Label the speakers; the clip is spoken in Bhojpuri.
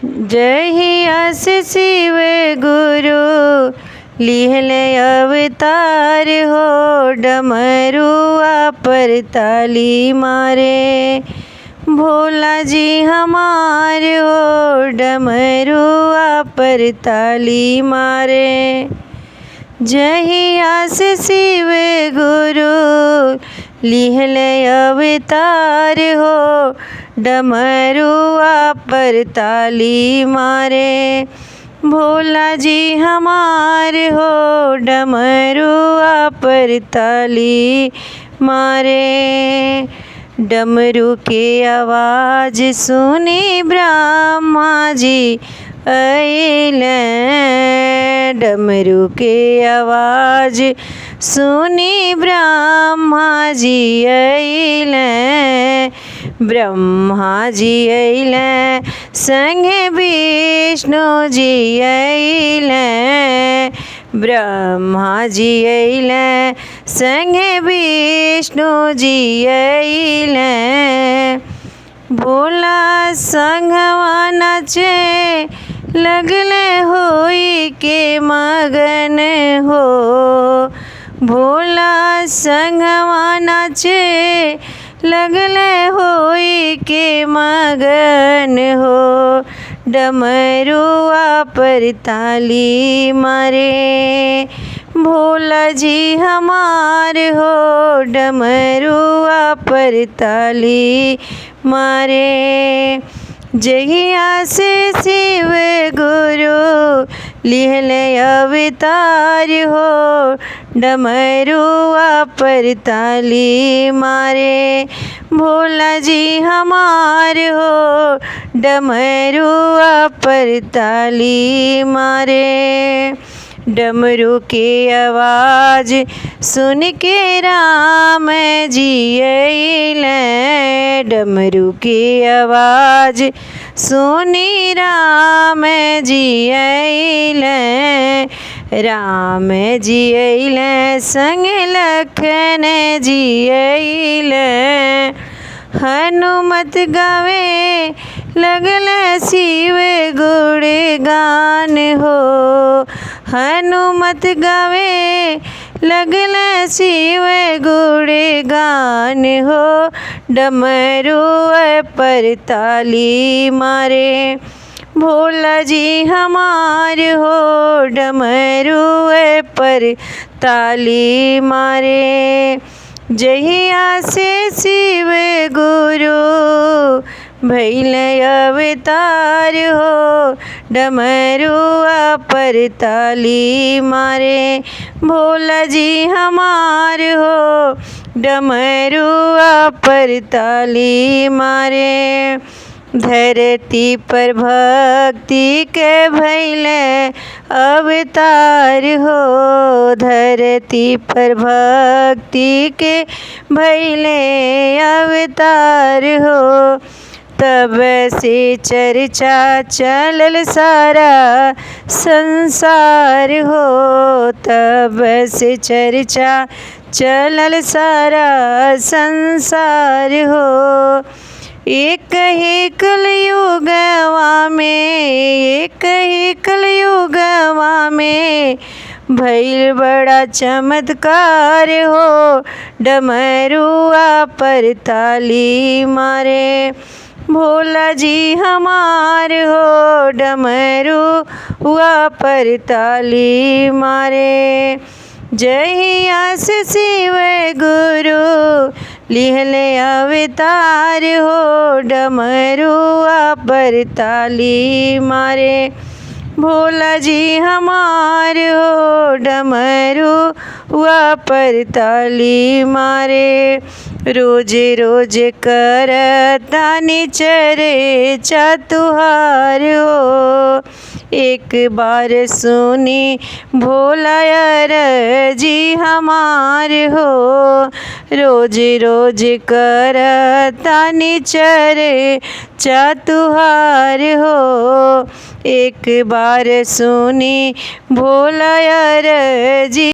Speaker 1: जहिया से शिव गुरु लिहले अवतार हो, डमरुआ पर ताली मारे भोला जी हमार हो, डमरुआ पर ताली मारे। जहिया से शिव गुरु लिहले अवतार हो, डमरुआ पर ताली मारे भोला जी हमार हो, डमरुआ पर ताली मारे। डमरू के आवाज़ सुनी ब्रह्मा जी अइले, डमरू के आवाज़ सुनी ब्रह्मा जी अइले, ब्रह्मा जी अइले संगे विष्णु जी अइले, ब्रह्मा जी अइले संगे विष्णु जी अइले। भोला संगवा नाचे लगले होई के मगन हो, भोला संगवा नाचे लगले होई के मगन हो, डमरुआ पर ताली मारे भोला जी हमार हो, डमरुआ पर ताली मारे। जहिया से शिव गुरु लिहले अवतार हो, डमरुआ पर ताली मारे भोला जी हमार हो, डमरुआ पर ताली मारे। डमरू की आवाज़ सुन के राम जी अइले, डमरू की आवाज़ सुनी राम जी अइले, राम जी अइले संग लखन जी अइले, हनुमत गावे लगल शिव गुण गान हो, हनुमत गावे लगल शिव गुण गान हो, डमरुआ पर ताली मारे भोला जी हमार हो, डमरुआ पर ताली मारे। जहिया से शिव गुरु भइले अवतार हो, डमरुआ पर ताली मारे भोला जी हमार हो, डमरुआ पर ताली मारे। धरती पर भक्ति के भइले अवतार हो, धरती पर भक्ति के भइले अवतार हो, तब से चर्चा चलल सारा संसार हो, तब से चर्चा चलल सारा संसार हो। एक ही कलयुगवा में, एक ही कलयुगवा में भइल बड़ा चमत्कार हो, डमरुआ पर ताली मारे भोला जी हमार हो, डमरुआ पर ताली मारे। जहिया से शिव गुरु लिहले अवतार हो, डमरुआ पर ताली मारे भोला जी हमार हो, डमरुआ पर ताली मारे। रोज रोज करतानि चर्चा तुहार हो, एक बार सुनी भोला अर्जी हमार हो, रोज रोज करतानि चर्चा तुहार हो, एक बार सुनी भोला अर्जी।